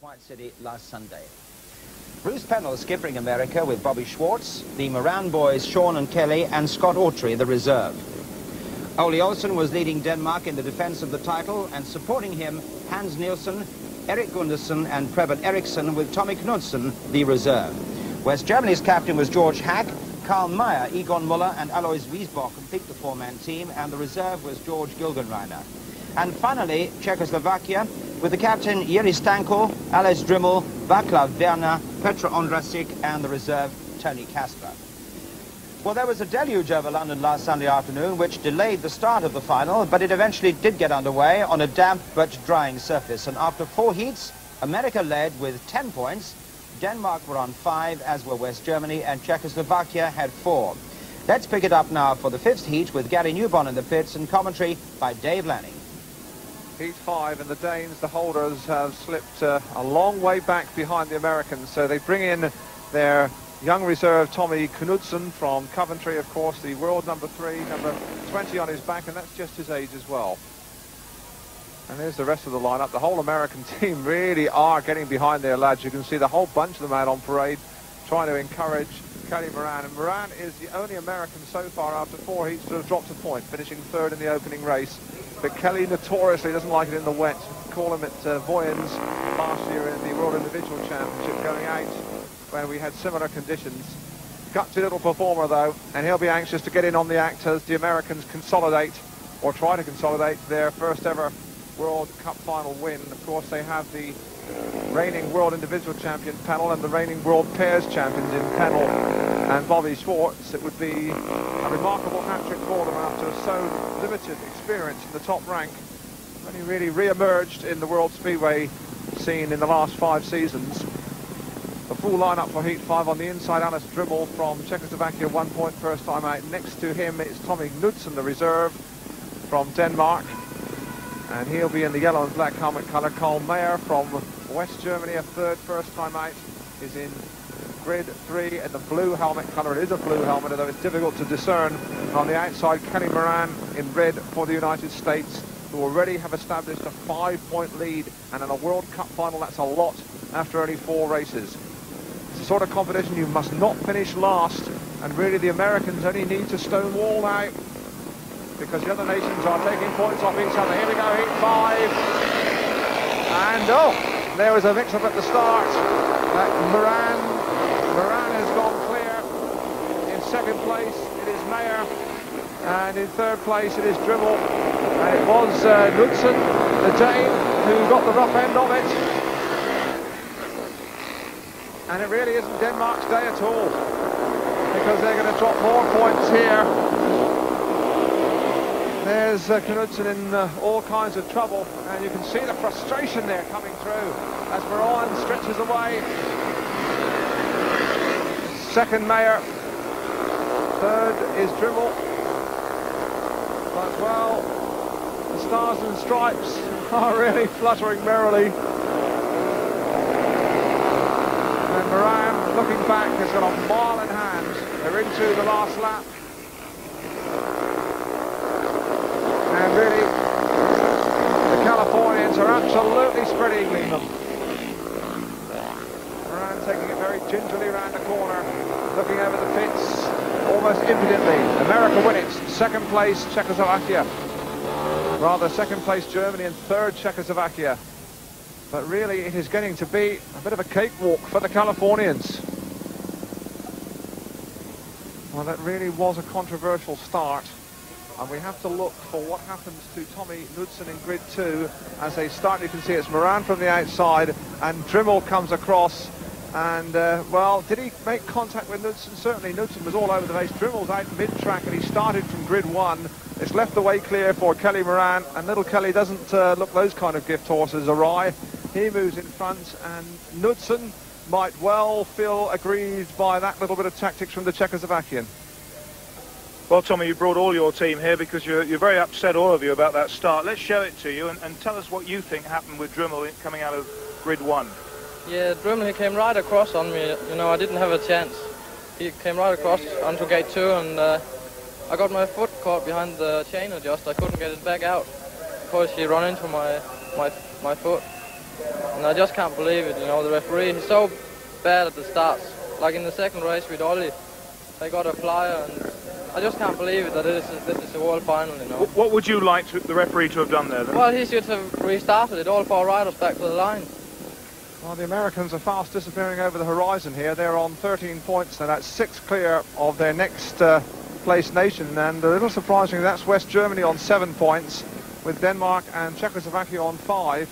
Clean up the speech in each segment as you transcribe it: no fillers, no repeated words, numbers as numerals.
White City last Sunday. Bruce Pennell skippering America with Bobby Schwartz, the Moran boys Sean and Kelly, and Scott Autry, the reserve. Ole Olsen was leading Denmark in the defense of the title, and supporting him, Hans Nielsen, Erik Gundersen and Preben Eriksson with Tommy Knudsen, the reserve. West Germany's captain was George Hack. Karl Mayer, Egon Muller and Alois Wiesbach complete the four-man team, and the reserve was George Gilgenreiner. And finally, Czechoslovakia, with the captain Jiří Stanko, Alex Drimmel, Václav Werner, Petr Ondrasik and the reserve Tony Kasper. Well, there was a deluge over London last Sunday afternoon which delayed the start of the final, but it eventually did get underway on a damp but drying surface. And after 4 heats, America led with 10 points. Denmark were on 5, as were West Germany, and Czechoslovakia had 4. Let's pick it up now for the 5th heat with Gary Newbon in the pits and commentary by Dave Lanning. Heat 5, and the Danes, the holders, have slipped a long way back behind the Americans, so they bring in their young reserve Tommy Knudsen from Coventry, of course, the world number 3, number 20 on his back, and that's just his age as well. And there's the rest of the lineup. The whole American team really are getting behind their lads. You can see the whole bunch of them out on parade trying to encourage Kelly Moran. And Moran is the only American so far after 4 heats to have dropped a point, finishing 3rd in the opening race. But Kelly notoriously doesn't like it in the wet. Call him at Voyens last year in the World Individual Championship, going out when we had similar conditions. Gutsy little performer though, and he'll be anxious to get in on the act as the Americans consolidate, or try to consolidate, their first ever World Cup final win. Of course, they have the reigning World Individual Champion Pennell and the reigning World Pairs Champions in Pennell and Bobby Schwartz. It would be a remarkable hat-trick for them after so limited experience in the top rank. When he really re-emerged in the World Speedway scene in the last 5 seasons. The full lineup for Heat 5 on the inside, Alex Drimmel from Czechoslovakia, 1 point first time out. Next to him is Tommy Knudsen, the reserve from Denmark. And he'll be in the yellow and black helmet colour. Karl Mayer from West Germany, a 3rd first time out, is in grid 3 in the blue helmet colour. It is a blue helmet, although it's difficult to discern. On the outside, Kelly Moran in red for the United States, who already have established a 5-point lead. And in a World Cup final, that's a lot after only 4 races. It's the sort of competition you must not finish last. And really, the Americans only need to stonewall now, because the other nations are taking points off each other. Here we go, Heat 5. And, oh, there was a mix-up at the start. Moran has gone clear. In 2nd place, it is Mayer. And in 3rd place, it is Drimmel. And it was Knudsen, the Dane, who got the rough end of it. And it really isn't Denmark's day at all, because they're going to drop more points here. There's Knudsen in all kinds of trouble, and you can see the frustration there coming through as Moran stretches away. 2nd Mayer, 3rd is Drimmel. But well, the stars and stripes are really fluttering merrily. And Moran, looking back, has got a mile in hand. They're into the last lap. And really, the Californians are absolutely spread-eagling them. Moran taking it very gingerly around the corner, looking over the pits almost impudently. America win it. 2nd place, Czechoslovakia. Rather, 2nd place, Germany, and 3rd, Czechoslovakia. But really, it is getting to be a bit of a cakewalk for the Californians. Well, that really was a controversial start. And we have to look for what happens to Tommy Knudsen in grid 2 as they start. You can see it's Moran from the outside, and Drimmel comes across. And, well, did he make contact with Knudsen? Certainly, Knudsen was all over the place. Drimmel's out mid-track, and he started from grid 1. It's left the way clear for Kelly Moran, and little Kelly doesn't look those kind of gift horses awry. He moves in front, and Knudsen might well feel aggrieved by that little bit of tactics from the Czechoslovakian. Well, Tommy, you brought all your team here because you're very upset, all of you, about that start. Let's show it to you and tell us what you think happened with Drimmel coming out of grid 1. Yeah, Drimmel, he came right across on me. You know, I didn't have a chance. He came right across onto gate 2, and I got my foot caught behind the chain adjust. I couldn't get it back out because he ran into my foot. And I just can't believe it, you know, the referee is so bad at the starts. Like in the second race with Ollie, they got a flyer, and I just can't believe it that this is a world final, you know. What would you like the referee to have done there then? Well, he should have restarted it, all 4 riders back to the line. Well, the Americans are fast disappearing over the horizon here. They're on 13 points, and that's 6 clear of their next place nation. And a little surprisingly, that's West Germany on 7 points, with Denmark and Czechoslovakia on 5.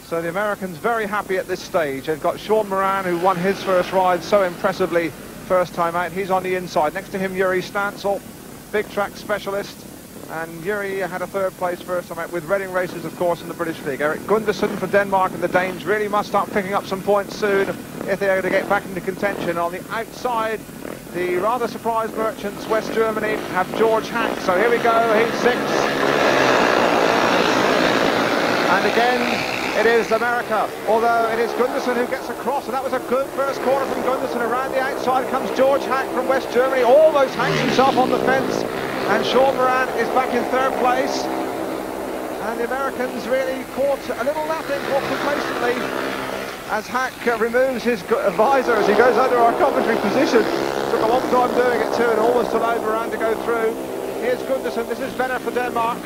So the Americans very happy at this stage. They've got Sean Moran, who won his first ride so impressively first time out. He's on the inside. Next to him, Yuri Stancel, big track specialist. And Yuri had a 3rd place first time out, with Reading Racers, of course, in the British League. Eric Gundersen for Denmark, and the Danes really must start picking up some points soon if they are going to get back into contention. On the outside, the rather surprised merchants, West Germany, have George Hack. So here we go, heat 6. And again, it is America, although it is Gundersen who gets across, and that was a good first corner from Gundersen. Around the outside comes George Hack from West Germany, almost hangs himself on the fence. And Sean Moran is back in 3rd place. And the Americans really caught a little napping, caught complacently, as Hack removes his visor as he goes under our commentary position. Took a long time doing it too, and almost allowed Moran to go through. Here's Gundersen. This is Venner for Denmark.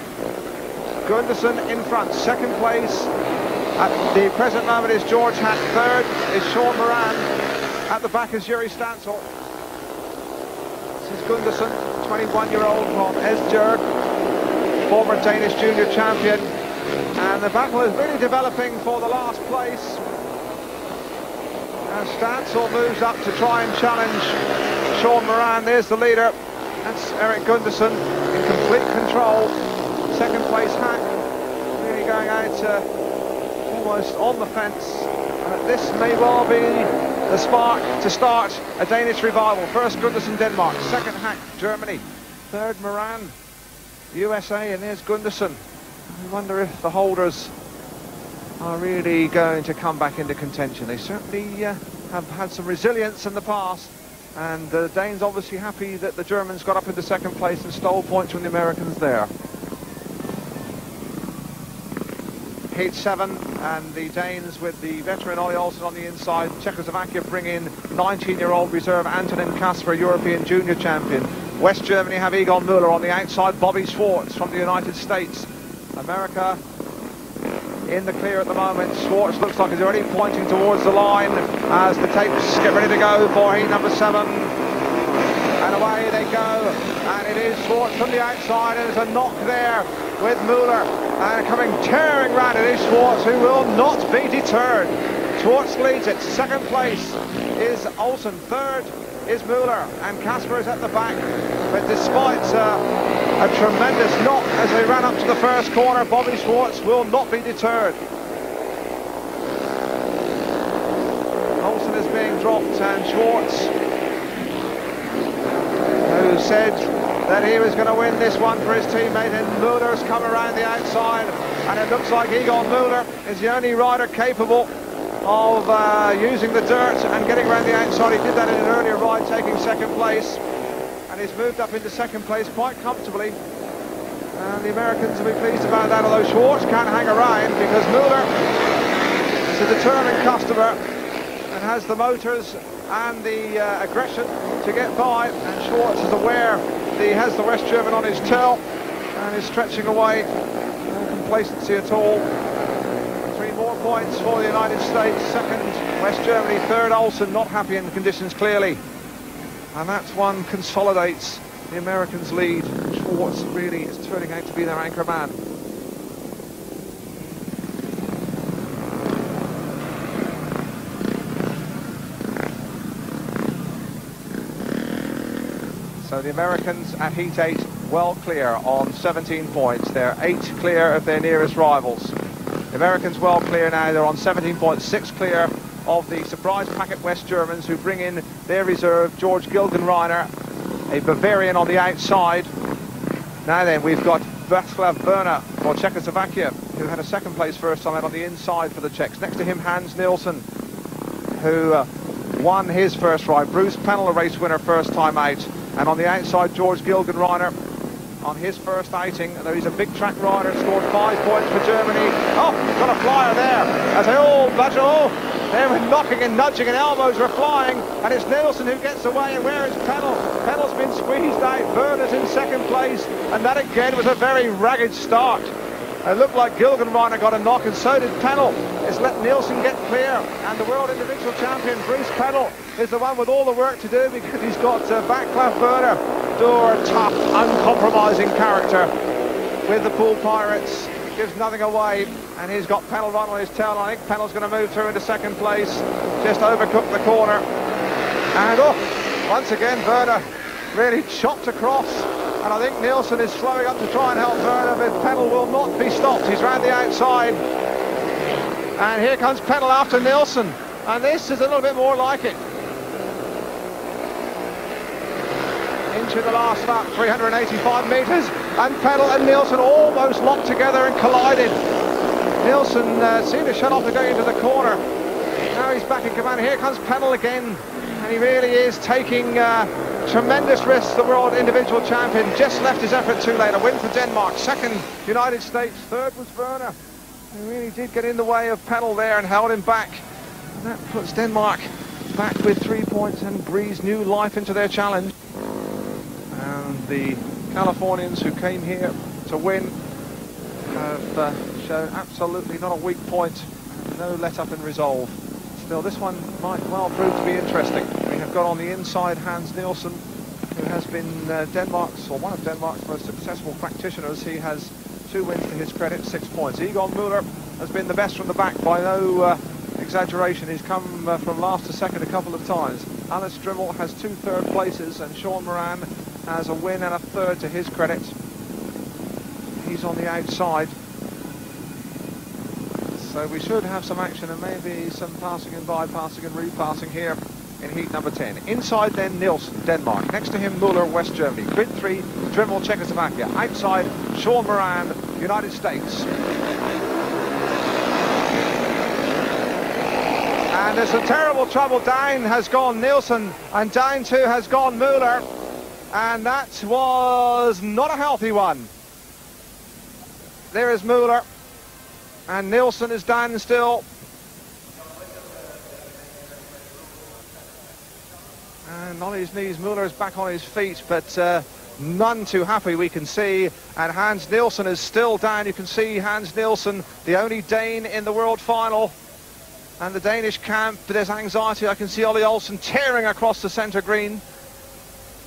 Gundersen in front, 2nd place. At the present moment is George Hack. 3rd is Sean Moran. At the back is Yuri Stancel. This is Gundersen, 21-year-old from Esbjerg, former Danish junior champion. And the battle is really developing for the last place. As Stancel moves up to try and challenge Sean Moran. There's the leader. That's Eric Gundersen in complete control. 2nd place Hack, really going out almost on the fence. And this may well be the spark to start a Danish revival. First Gundersen, Denmark. 2nd Hack, Germany. 3rd Moran, USA. And there's Gundersen. I wonder if the holders are really going to come back into contention. They certainly have had some resilience in the past. And the Danes obviously happy that the Germans got up into 2nd place and stole points from the Americans there. Heat 7, and the Danes with the veteran Ollie Olsen on the inside. Czechoslovakia bring in 19-year-old reserve Antonin Kasper, European junior champion. West Germany have Egon Müller on the outside, Bobby Schwartz from the United States. America in the clear at the moment. Schwartz looks like he's already pointing towards the line as the tapes get ready to go for heat number 7. And away they go, and it is Schwartz from the outside, and there's a knock there with Müller, and coming tearing round it is Schwartz, who will not be deterred. Schwartz leads it. 2nd place is Olsen. 3rd is Müller, and Kasper is at the back. But despite a tremendous knock as they ran up to the first corner, Bobby Schwartz will not be deterred. Olsen is being dropped, and Schwartz, who said that he was going to win this one for his teammate, and Müller's come around the outside, and it looks like Egon Müller is the only rider capable of using the dirt and getting around the outside. He did that in an earlier ride, taking 2nd place, and he's moved up into 2nd place quite comfortably, and the Americans will be pleased about that, although Schwartz can't hang around because Müller is a determined customer and has the motors and the aggression to get by, and Schwartz is aware that he has the West German on his tail and is stretching away. No complacency at all. 3 more points for the United States. 2nd West Germany, 3rd Olsen, not happy in the conditions clearly, and that one consolidates the Americans' lead. Schwartz really is turning out to be their anchor man. So the Americans at Heat 8 well clear on 17 points. They're 8 clear of their nearest rivals. The Americans well clear now. They're on 17 points, 6 clear of the surprise packet West Germans, who bring in their reserve, George Gilgenreiner, a Bavarian on the outside. Now then, we've got Václav Werner for Czechoslovakia, who had a 2nd place first time out on the inside for the Czechs. Next to him, Hans Nielsen, who won his first ride. Bruce Pennell, a race winner first time out. And on the outside, George Gilgenreiner. on his first outing, although he's a big track rider, scored 5 points for Germany. Oh, got a flyer there. As they all budge, they were knocking and nudging and elbows were flying, and it's Nielsen who gets away, and where is Pennell? Pennell's been squeezed out, Werner's in second place, and that again was a very ragged start. It looked like Gilgenreiner got a knock, and so did Pennell. It's let Nielsen get clear, and the world individual champion, Bruce Pennell, is the one with all the work to do, because he's got Václav Werner, a tough, uncompromising character with the Pool Pirates. Gives nothing away, and he's got Pennell right on his tail. I think Pennell's going to move through into second place, just overcooked the corner. And once again, Werner really chopped across. And I think Nielsen is slowing up to try and help Werner, but Pennell will not be stopped. He's round the outside. And here comes Pennell after Nielsen. And this is a little bit more like it. Into the last about 385 metres. And Pennell and Nielsen almost locked together and collided. Nielsen seemed to shut off to go into the corner. Now he's back in command. Here comes Pennell again. And he really is taking tremendous risks, the world individual champion. Just left his effort too late. A win for Denmark. Second, United States. Third was Werner. He really did get in the way of Pennell there and held him back. And that puts Denmark back with 3 points and breathes new life into their challenge. And the Californians who came here to win have shown absolutely not a weak point, and no let up in resolve. Still, this one might well prove to be interesting. We have got on the inside Hans Nielsen, who has been Denmark's, or one of Denmark's most successful practitioners. He has 2 wins to his credit, 6 points. Egon Müller has been the best from the back by no exaggeration. He's come from last to second a couple of times. Alice Drimmel has 2 third places, and Sean Moran has a win and a third to his credit. He's on the outside. So we should have some action and maybe some passing and bypassing and repassing here in heat number 10. Inside then Nielsen, Denmark. Next to him Müller, West Germany. Grid 3, Drimmel, Czechoslovakia. Outside, Sean Moran, United States. And there's some terrible trouble. Down has gone Nielsen, and down too has gone Müller. And that was not a healthy one. There is Müller. And Nielsen is down still. And on his knees, Müller is back on his feet, but none too happy, we can see. And Hans Nielsen is still down. You can see Hans Nielsen, the only Dane in the world final. And the Danish camp, there's anxiety. I can see Ollie Olsen tearing across the centre green.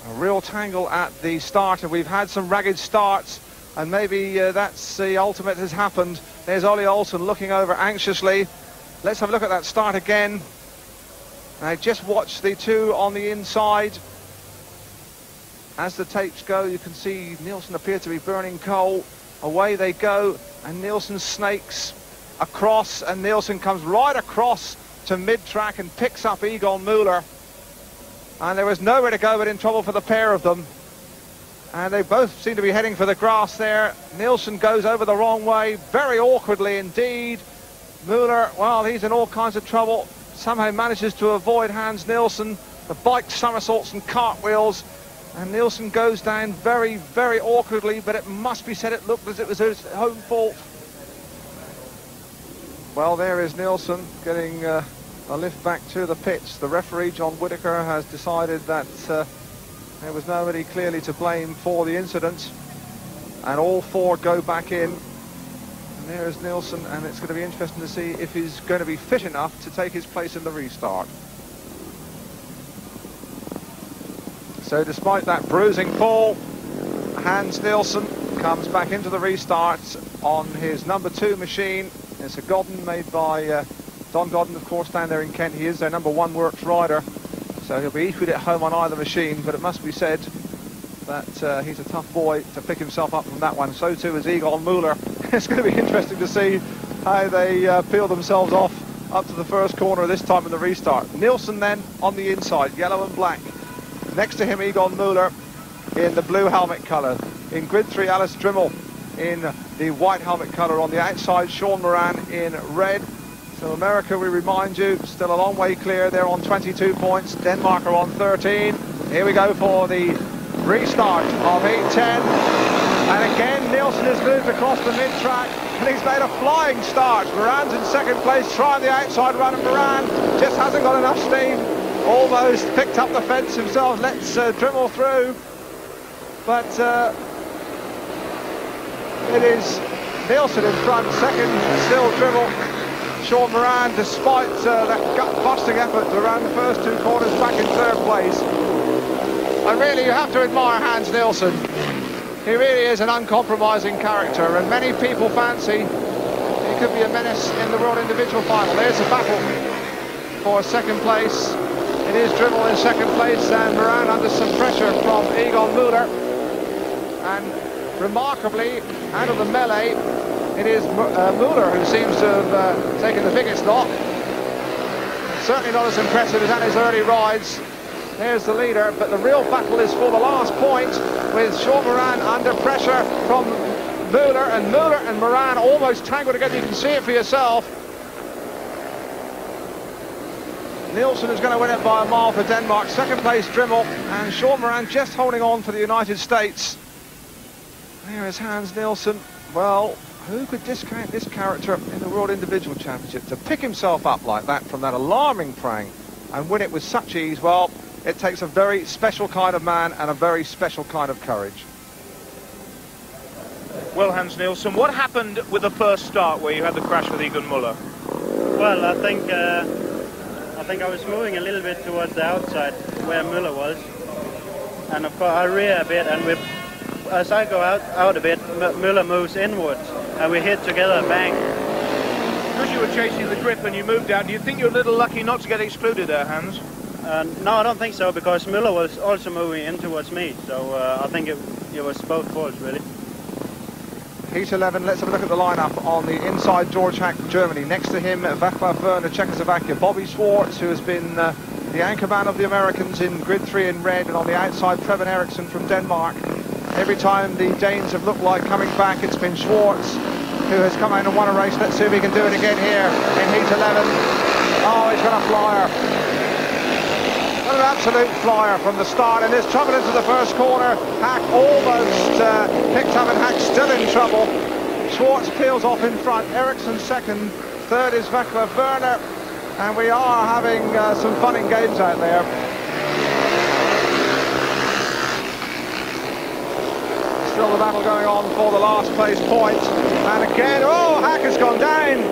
A real tangle at the start, and we've had some ragged starts. And maybe that's the ultimate has happened. There's Ollie Olsen looking over anxiously. Let's have a look at that start again. Now just watch the 2 on the inside. As the tapes go, you can see Nielsen appear to be burning coal. Away they go, and Nielsen snakes across, and Nielsen comes right across to mid-track and picks up Egon Müller. And there was nowhere to go but in trouble for the pair of them. And they both seem to be heading for the grass there. Nielsen goes over the wrong way, very awkwardly indeed. Müller, well, he's in all kinds of trouble. Somehow manages to avoid Hans Nielsen. The bike somersaults and cartwheels. And Nielsen goes down very, very awkwardly, but it must be said it looked as it was his own fault. Well, there is Nielsen getting a lift back to the pits. The referee, John Whitaker, has decided that there was nobody clearly to blame for the incident, and all 4 go back in. And there is Nielsen, and it's going to be interesting to see if he's going to be fit enough to take his place in the restart. So despite that bruising fall, Hans Nielsen comes back into the restart on his number 2 machine. It's a Godden made by Don Godden, of course, down there in Kent. He is their number 1 works rider. So he'll be equally at home on either machine, but it must be said that he's a tough boy to pick himself up from that one. So too is Egon Müller. It's going to be interesting to see how they peel themselves off up to the first corner this time in the restart. Nielsen then on the inside, yellow and black. Next to him, Egon Müller in the blue helmet colour. In grid 3, Alice Drimmel in the white helmet colour. On the outside, Sean Moran in red. So America, we remind you, still a long way clear. They're on 22 points. Denmark are on 13. Here we go for the restart of 8-10. And again, Nielsen has moved across the mid-track, and he's made a flying start. Moran's in second place, trying the outside run, and Moran just hasn't got enough steam. Almost picked up the fence himself, lets Dremmel through. But it is Nielsen in front, second still Dremmel. Sean Moran, despite that gut-busting effort to run the first two corners, back in third place. And really, you have to admire Hans Nielsen. He really is an uncompromising character, and many people fancy he could be a menace in the World Individual Final. There's a battle for second place. It is Dremmel in second place, and Moran under some pressure from Egon Müller. And remarkably, out of the melee, it is Müller who seems to have taken the biggest knock. Certainly not as impressive as at his early rides. There's the leader, but the real battle is for the last point, with Sean Moran under pressure from Müller, and Moran almost tangled together. You can see it for yourself. Nielsen is going to win it by a mile for Denmark. Second place Dremmel, and Sean Moran just holding on for the United States. There is Hans Nielsen. Well, who could discount this character in the World Individual Championship? To pick himself up like that from that alarming prang and win it with such ease, well, it takes a very special kind of man and a very special kind of courage. Well, Hans Nielsen, what happened with the first start where you had the crash with Egon Müller? Well, I think I was moving a little bit towards the outside where Müller was, and of course I rear a bit, and as I go out a bit, Müller moves inwards, and we hit together, bang. Because you were chasing the grip and you moved out, do you think you're a little lucky not to get excluded there, Hans? No, I don't think so, because Müller was also moving in towards me, so I think it was both faults, really. Heat 11, let's have a look at the lineup on the inside. George Hack, Germany. Next to him, Václav Werner, Czechoslovakia. Bobby Schwartz, who has been the anchorman of the Americans in grid 3 in red, and on the outside, Preben Eriksson from Denmark. Every time the Danes have looked like coming back, it's been Schwartz who has come out and won a race. Let's see if he can do it again here in Heat 11. Oh, he's got a flyer. An absolute flyer from the start, and there's trouble into the first corner. Hack almost picked up, and Hack still in trouble. Schwartz peels off in front, Eriksson second, third is Václav Werner, and we are having some fun and games out there. Still the battle going on for the last place point, and again, oh, Hack has gone down.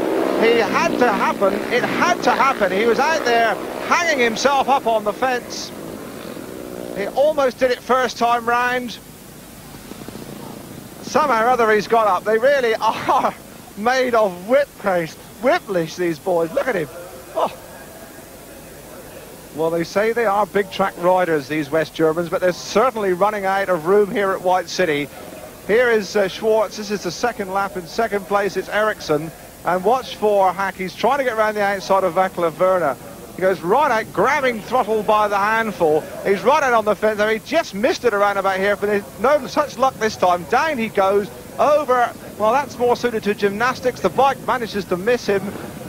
He had to happen, it had to happen. He was out there hanging himself up on the fence. He almost did it first time round. Somehow or other he's got up. They really are made of whiplash, these boys. Look at him. Oh. Well, they say they are big track riders, these West Germans, but they're certainly running out of room here at White City. Here is Schwartz. This is the second lap. In second place it's Eriksson. And watch for Hack. He's trying to get around the outside of Václav Werner. He goes right out, grabbing throttle by the handful. He's right out on the fence. I mean, he just missed it around about here, but there's no such luck this time. Down he goes, over. Well, that's more suited to gymnastics. The bike manages to miss him,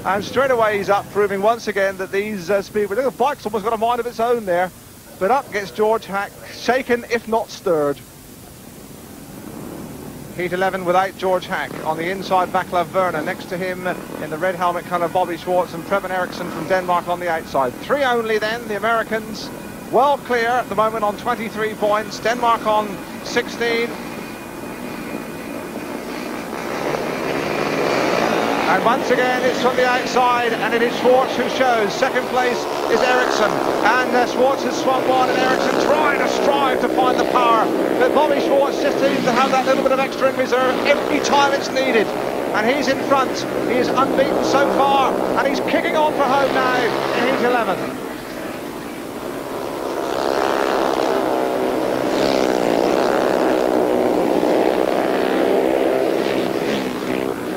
and straight away he's up, proving once again that these Speedway, look, the bike's almost got a mind of its own there. But up gets George Hack, shaken if not stirred. Heat 11 without George Hack. On the inside, Václav Werner. Next to him in the red helmet colour, Bobby Schwartz, and Preben Eriksson from Denmark on the outside. Three only then, the Americans well clear at the moment on 23 points. Denmark on 16. And once again, it's from the outside, and it is Schwartz who shows. Second place is Eriksson, and Schwartz has swung one, and Eriksson trying to strive to find the power. But Bobby Schwartz just seems to have that little bit of extra in reserve every time it's needed. And he's in front. He is unbeaten so far, and he's kicking on for home now in Heat 11.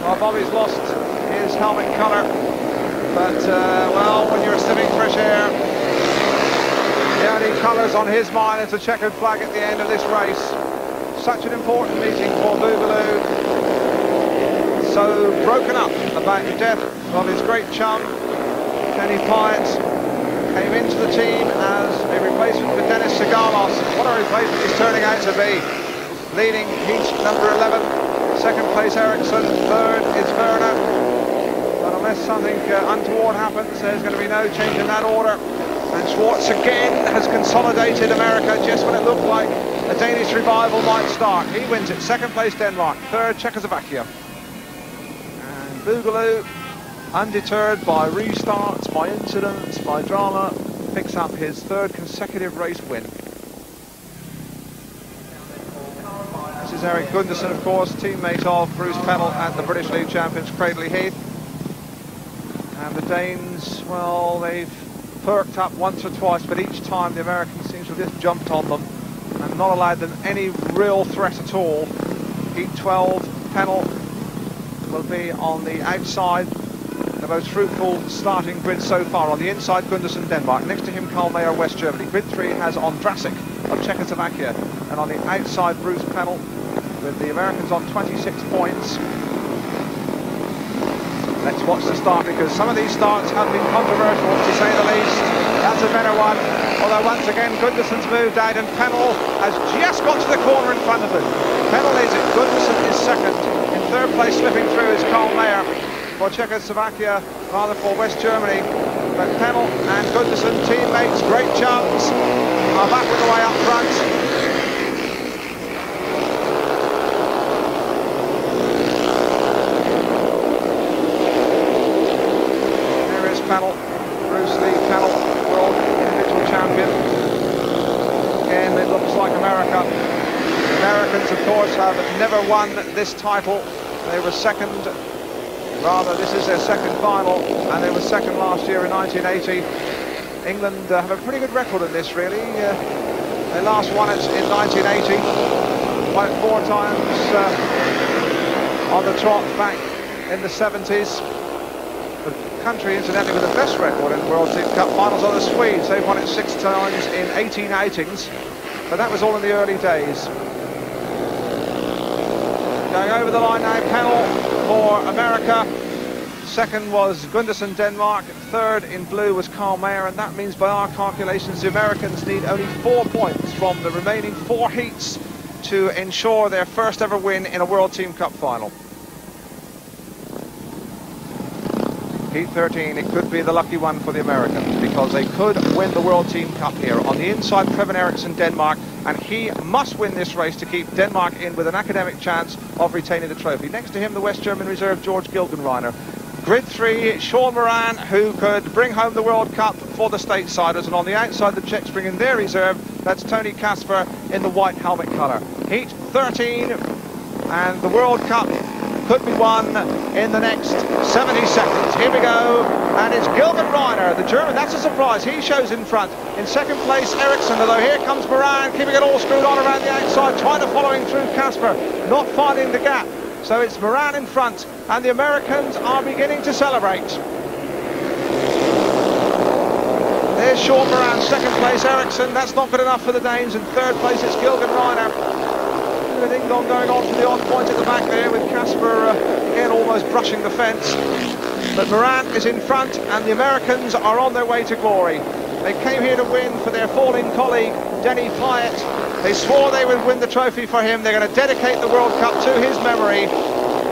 Well, Bobby's lost his helmet colour, but well, when you're sniffing fresh air, the only colours on his mind is the checkered flag at the end of this race. Such an important meeting for Boogaloo. So broken up about the death of his great chum, Kenny Pyatt, came into the team as a replacement for Dennis Sigalos. What a replacement he's turning out to be, leading Heat number 11. Second place Ericsson, third is Werner. But unless something untoward happens, there's going to be no change in that order. And Schwartz again has consolidated America just when it looked like a Danish revival might start. He wins it. Second place Denmark, third Czechoslovakia. And Boogaloo, undeterred by restarts, by incidents, by drama, picks up his third consecutive race win. This is Eric Gundersen, of course, teammate of Bruce Pennell at the British League Champions Cradley Heath. And the Danes, well, they've perked up once or twice, but each time the Americans seem to have just jumped on them and not allowed them any real threat at all. Heat 12, Pennell will be on the outside, the most fruitful starting grid so far. On the inside, Gundersen, Denmark. Next to him, Karl Mayer, West Germany. Grid 3 has Ondrasik of Czechoslovakia. And on the outside, Bruce Pennell, with the Americans on 26 points. Let's watch the start, because some of these starts have been controversial, to say the least. That's a better one. Although once again, Gundersen's moved out and Pennell has just got to the corner in front of him. Pennell is it. Gundersen is second. In third place, slipping through, is Karl Mayer for Czechoslovakia, rather for West Germany. But Pennell and Gundersen, teammates, great chance, are back with the way up front. Pennell, Bruce Lee Pennell, world individual champion. Again, it looks like America. Americans, of course, have never won this title. They were second, rather, this is their second final, and they were second last year in 1980. England have a pretty good record in this, really. They last won it in 1980, quite 4 times on the trot back in the 70s. The country, incidentally, with the best record in World Team Cup finals are the Swedes. They've won it 6 times in 18 outings, but that was all in the early days. Going over the line now, Pennell for America. Second was Gundersen, Denmark. Third in blue was Karl Mayer, and that means by our calculations the Americans need only 4 points from the remaining 4 heats to ensure their first ever win in a World Team Cup final. Heat 13, it could be the lucky one for the Americans, because they could win the World Team Cup here. On the inside, Preben Eriksson, Denmark, and he must win this race to keep Denmark in with an academic chance of retaining the trophy. Next to him, the West German reserve, George Gilgenreiner. Grid 3, Sean Moran, who could bring home the World Cup for the statessiders, and on the outside, the Czechs bring in their reserve. That's Tony Kasper in the white helmet colour. Heat 13, and the World Cup could be won in the next 70 seconds. Here we go, and it's Gilgenreiner, the German. That's a surprise. He shows in front. In second place, Eriksson, although here comes Moran, keeping it all screwed on around the outside, trying to follow him through Kasper, not finding the gap. So it's Moran in front, and the Americans are beginning to celebrate. There's Sean Moran, second place, Eriksson. That's not good enough for the Danes. In third place, it's Gilgenreiner. With England going on for the odd point at the back there, with Kasper again almost brushing the fence. But Moran is in front, and the Americans are on their way to glory. They came here to win for their fallen colleague, Denny Pyatt. They swore they would win the trophy for him. They're going to dedicate the World Cup to his memory.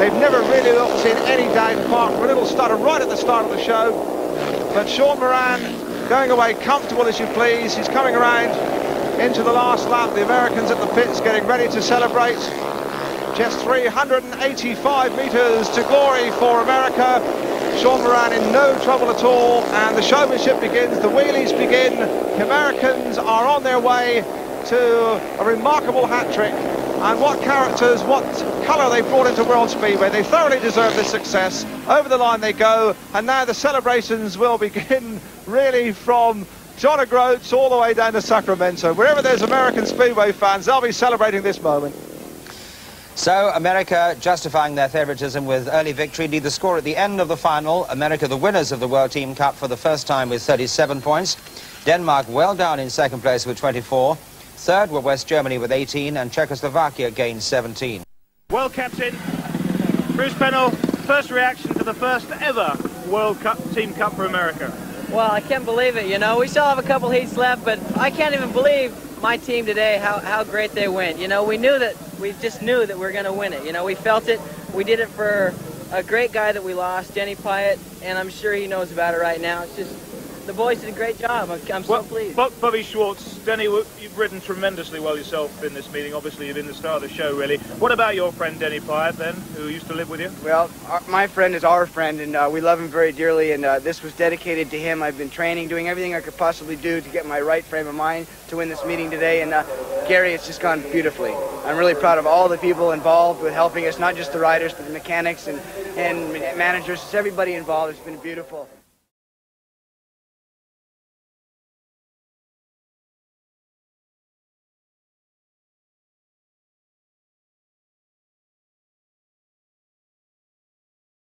They've never really looked in any doubt, apart from a little stutter right at the start of the show. But Sean Moran going away comfortable as you please. He's coming around into the last lap. The Americans at the pits getting ready to celebrate. Just 385 metres to glory for America. Sean Moran in no trouble at all, and the showmanship begins, the wheelies begin. The Americans are on their way to a remarkable hat-trick. And what characters, what colour they brought into World Speedway. They thoroughly deserve this success. Over the line they go, and now the celebrations will begin really from John O'Groats all the way down to Sacramento. Wherever there's American Speedway fans, they'll be celebrating this moment. So America justifying their favouritism with early victory. Lead the score at the end of the final. America the winners of the World Team Cup for the first time with 37 points. Denmark well down in second place with 24. Third were West Germany with 18, and Czechoslovakia gained 17. Well, Captain, Bruce Pennell, first reaction to the first ever World Cup Team Cup for America. Well, I can't believe it, you know. We still have a couple heats left, but I can't even believe my team today, how great they went. You know, we knew that we just knew that we were going to win it. You know, we felt it. We did it for a great guy that we lost, Denny Pyatt, and I'm sure he knows about it right now. It's just, the boys did a great job. I'm so pleased. Bobby Schwartz, Denny, you've ridden tremendously well yourself in this meeting. Obviously, you've been the star of the show, really. What about your friend Denny Pyatt, then, who used to live with you? Well, my friend is our friend, and we love him very dearly, and this was dedicated to him. I've been training, doing everything I could possibly do to get my right frame of mind to win this meeting today, and Gary, it's just gone beautifully. I'm really proud of all the people involved with helping us, not just the riders, but the mechanics and managers. It's everybody involved. It's been beautiful.